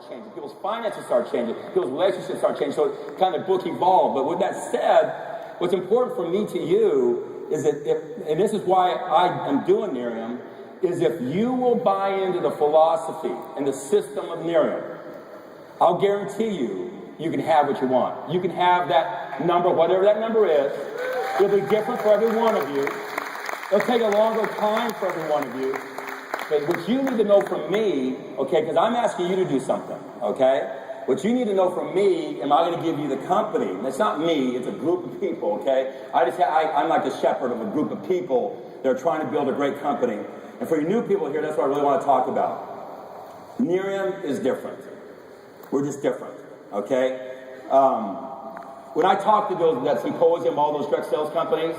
changing. People's finances start changing. People's relationships start changing. So it kind of book evolved. But with that said, what's important for me to you is that, and this is why I am doing Miriam, is if you will buy into the philosophy and the system of Miriam, I'll guarantee you, you can have what you want. You can have that number, whatever that number is. It'll be different for every one of you. It'll take a longer time for every one of you. But what you need to know from me, okay, because I'm asking you to do something, okay? What you need to know from me, am I going to give you the company? And it's not me, it's a group of people, okay? I'm like the shepherd of a group of people that are trying to build a great company. And for you new people here, that's what I really want to talk about. Miriam is different. We're just different, okay? When I talk to that symposium, all those direct sales companies,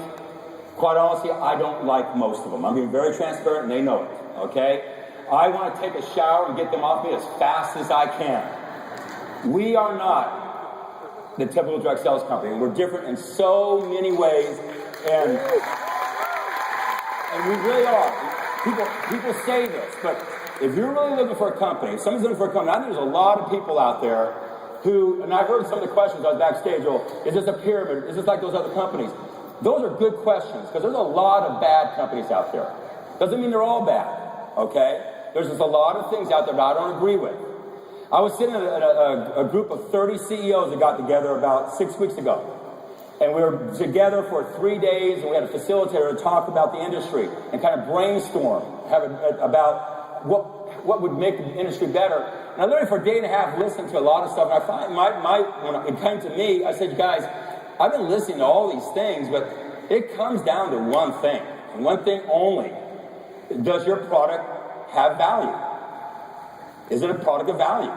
quite honestly, I don't like most of them. I'm being very transparent, and they know it, okay? I want to take a shower and get them off me as fast as I can. We are not the typical direct sales company. We're different in so many ways, and we really are. People say this, but if you're really looking for a company, if someone's looking for a company, I think there's a lot of people out there who, and I heard some of the questions I was backstage, is this a pyramid? Is this like those other companies? Those are good questions, because there's a lot of bad companies out there. Doesn't mean they're all bad, okay? There's just a lot of things out there that I don't agree with. I was sitting in a group of 30 CEOs that got together about 6 weeks ago. And we were together for 3 days, and we had a facilitator to talk about the industry and kind of brainstorm about what would make the industry better. And I literally for a day and a half listened to a lot of stuff. And I find when it came to me, I said, guys, I've been listening to all these things, but it comes down to one thing, and one thing only. Does your product have value? Is it a product of value?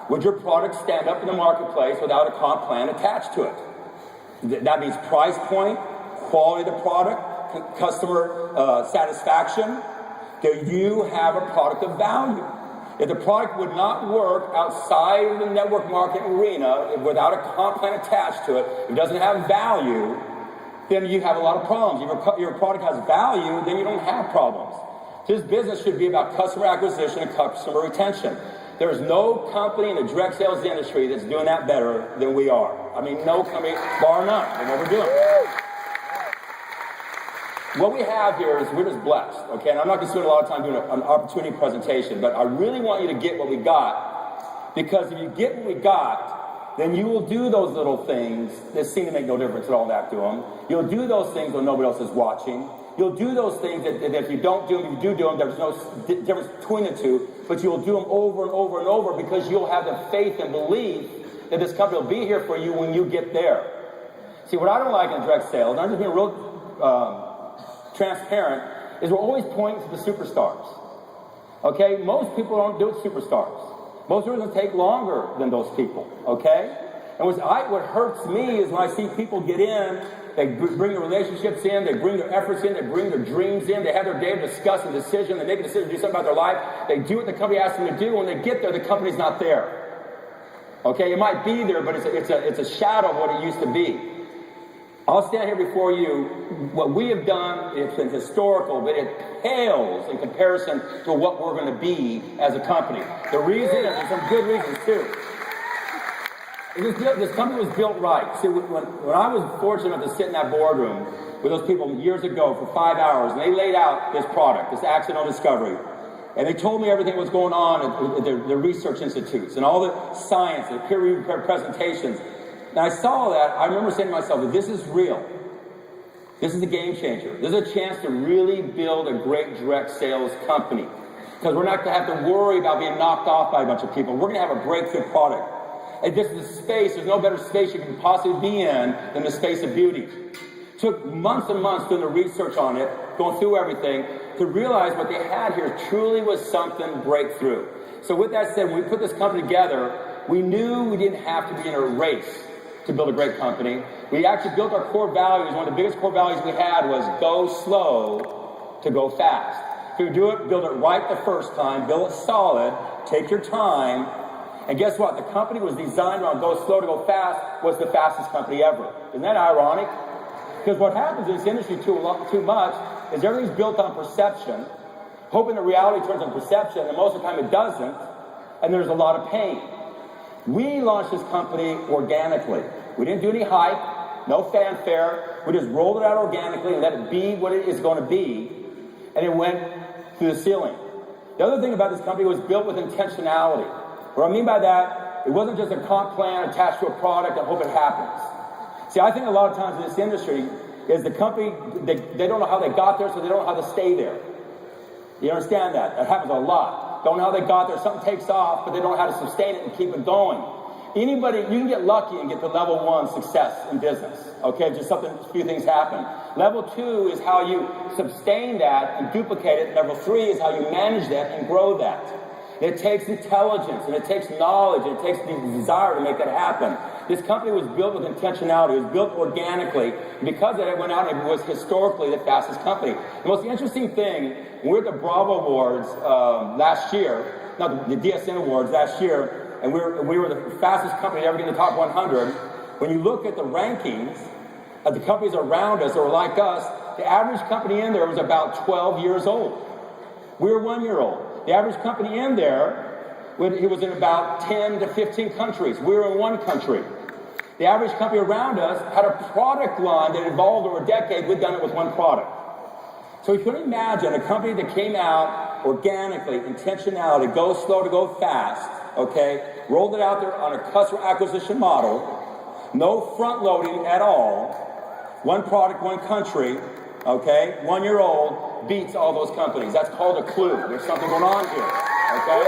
Would your product stand up in the marketplace without a comp plan attached to it? That means price point, quality of the product, customer satisfaction. Do you have a product of value? If the product would not work outside of the network marketing arena without a comp plan attached to it, if it doesn't have value, then you have a lot of problems. If your product has value, then you don't have problems. This business should be about customer acquisition and customer retention. There is no company in the direct sales industry that's doing that better than we are. I mean, no company, bar none, in what we're doing. What we have here is we're just blessed, okay? And I'm not going to spend a lot of time doing an opportunity presentation, but I really want you to get what we got, because if you get what we got, then you will do those little things that seem to make no difference at all back to them. You'll do those things when nobody else is watching. You'll do those things that if you don't do them, you do them, there's no difference between the two, but you'll do them over and over and over because you'll have the faith and belief that this company will be here for you when you get there. See, what I don't like in direct sales, and I'm just being real transparent, is we're always pointing to the superstars. Okay? Most people don't do it superstars. Most of them take longer than those people. Okay? And what hurts me is when I see people get in, they bring their relationships in, they bring their efforts in, they bring their dreams in, they have their day to discuss a decision, they make a decision to do something about their life, they do what the company asks them to do. When they get there, the company's not there. Okay? It might be there, but it's a shadow of what it used to be. I'll stand here before you. What we have done, it's been historical, but it pales in comparison to what we're going to be as a company. The reason, and there's some good reasons too. This company was built right. See, when I was fortunate enough to sit in that boardroom with those people years ago for 5 hours, and they laid out this product, this accidental discovery, and they told me everything that was going on at the research institutes and all the science, the peer-reviewed presentations. And I saw that, I remember saying to myself, that this is real. This is a game changer. This is a chance to really build a great direct sales company. Because we're not going to have to worry about being knocked off by a bunch of people. We're going to have a breakthrough product. And this is a space, there's no better space you can possibly be in than the space of beauty. Took months and months doing the research on it, going through everything, to realize what they had here truly was something breakthrough. So with that said, when we put this company together, we knew we didn't have to be in a race to build a great company. We actually built our core values. One of the biggest core values we had was go slow to go fast. If you do it, build it right the first time, build it solid, take your time, and guess what? The company was designed around go slow to go fast, was the fastest company ever. Isn't that ironic? Because what happens in this industry too much is everything's built on perception, hoping that reality turns on perception, and most of the time it doesn't, and there's a lot of pain. We launched this company organically. We didn't do any hype, no fanfare. We just rolled it out organically and let it be what it is going to be, and it went through the ceiling. The other thing about this company was built with intentionality. What I mean by that, it wasn't just a comp plan attached to a product and hope it happens. See, I think a lot of times in this industry is the company, they don't know how they got there, so they don't know how to stay there. You understand that? That happens a lot. Don't know how they got there. Something takes off, but they don't know how to sustain it and keep it going. Anybody, you can get lucky and get to level 1 success in business. Okay, just a few things happen. Level 2 is how you sustain that and duplicate it. Level 3 is how you manage that and grow that. It takes intelligence, and it takes knowledge, and it takes the desire to make that happen. This company was built with intentionality. It was built organically. Because of that, it went out and it was historically the fastest company. The most interesting thing, when we were at the Bravo Awards last year, not the DSN Awards last year, and we were the fastest company to ever get in the top 100. When you look at the rankings of the companies around us that were like us, the average company in there was about 12 years old. We were 1 year old. The average company in there, it was in about 10 to 15 countries. We were in 1 country. The average company around us had a product line that evolved over a decade. We'd done it with 1 product. So you can imagine a company that came out organically, intentionality, go slow to go fast, okay, rolled it out there on a customer acquisition model, no front loading at all, 1 product, 1 country, okay, 1 year old, beats all those companies. That's called a clue. There's something going on here, okay?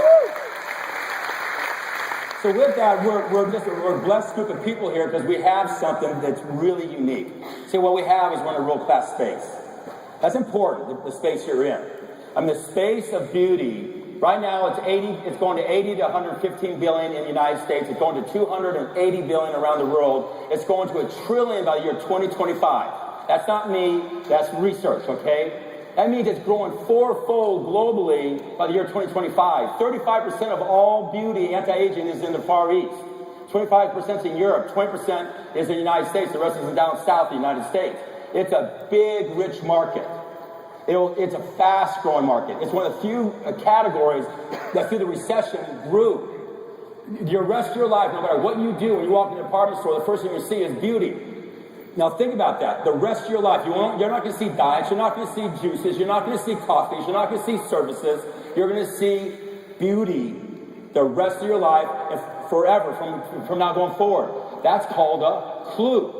So with that, we're a blessed group of people here because we have something that's really unique. See, what we have is we're in a world-class space. That's important, the space you're in. I mean, the space of beauty, right now it's going to 80 to 115 billion in the United States. It's going to 280 billion around the world. It's going to $1 trillion by the year 2025. That's not me, that's research, okay? That means it's growing 4-fold globally by the year 2025. 35% of all beauty, anti-aging is in the Far East. 25% is in Europe. 20% is in the United States. The rest is in down south of the United States. It's a big, rich market. It's a fast-growing market. It's one of the few categories that through the recession grew. The rest of your life, no matter what you do, when you walk in a department store, the first thing you see is beauty. Now think about that. The rest of your life, you're not going to see diets, you're not going to see juices, you're not going to see coffees, you're not going to see services. You're going to see beauty the rest of your life and forever from now going forward. That's called a clue.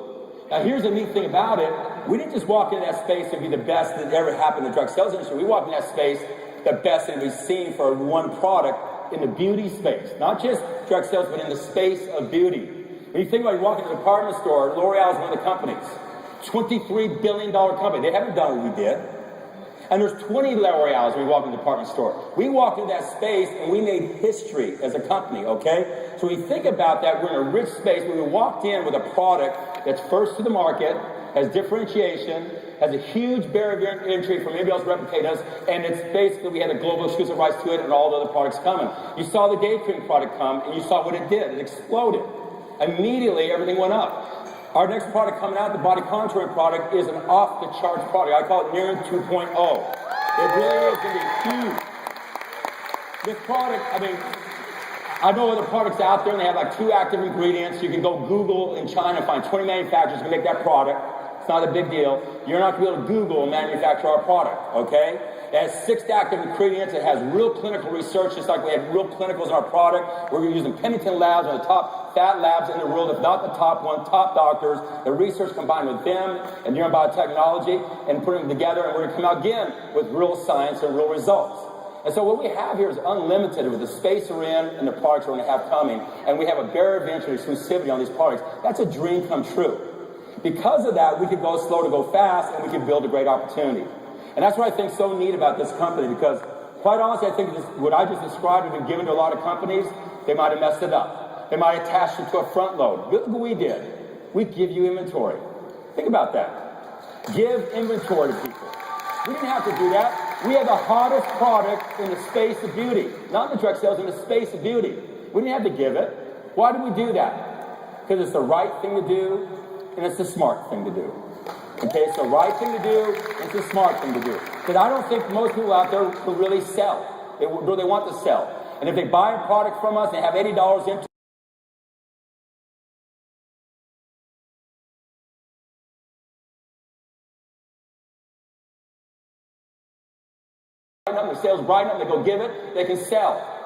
Now here's the neat thing about it. We didn't just walk into that space and be the best that ever happened in the drug sales industry. We walked in that space the best that we've seen for 1 product in the beauty space. Not just drug sales, but in the space of beauty. When you think about it, you walk into a department store, L'Oreal is one of the companies. $23 billion company. They haven't done what we did. And there's 20 L'Oreals when you walk into the department store. We walked into that space and we made history as a company, okay? So when you think about that, we're in a rich space where we walked in with a product that's first to the market, has differentiation, has a huge barrier of entry for anybody else to replicate us, and it's basically, we had a global exclusive rights to it and all the other products coming. You saw the day cream product come and you saw what it did. It exploded. Immediately, everything went up. Our next product coming out, the body contouring product, is an off-the-charts product. I call it Near 2.0. It really is going to be huge. This product, I mean, I know other products out there, and they have like 2 active ingredients. You can go Google in China and find 20 manufacturers who can make that product. It's not a big deal. You're not going to be able to Google and manufacture our product, okay? It has 6 active ingredients. It has real clinical research, just like we have real clinicals in our product. We're using Pennington Labs, one of the top fat labs in the world, if not the top one, top doctors. The research combined with them and neurobiotechnology and putting them together, and we're going to come out again with real science and real results. And so what we have here is unlimited with the space we're in and the products we're going to have coming, and we have a barrier of entry exclusivity on these products. That's a dream come true. Because of that, we could go slow to go fast, and we could build a great opportunity. And that's what I think is so neat about this company, because quite honestly, I think what I just described had been given to a lot of companies. They might have messed it up. They might have attached it to a front load. Look what we did. We give you inventory. Think about that. Give inventory to people. We didn't have to do that. We had the hottest product in the space of beauty. Not in the drug sales, in the space of beauty. We didn't have to give it. Why did we do that? Because it's the right thing to do, and it's the smart thing to do. Okay, it's the right thing to do, it's the smart thing to do. Because I don't think most people out there will really sell. They want to sell. And if they buy a product from us, they have $80 into up, their sales brighten up, they go give it, they can sell.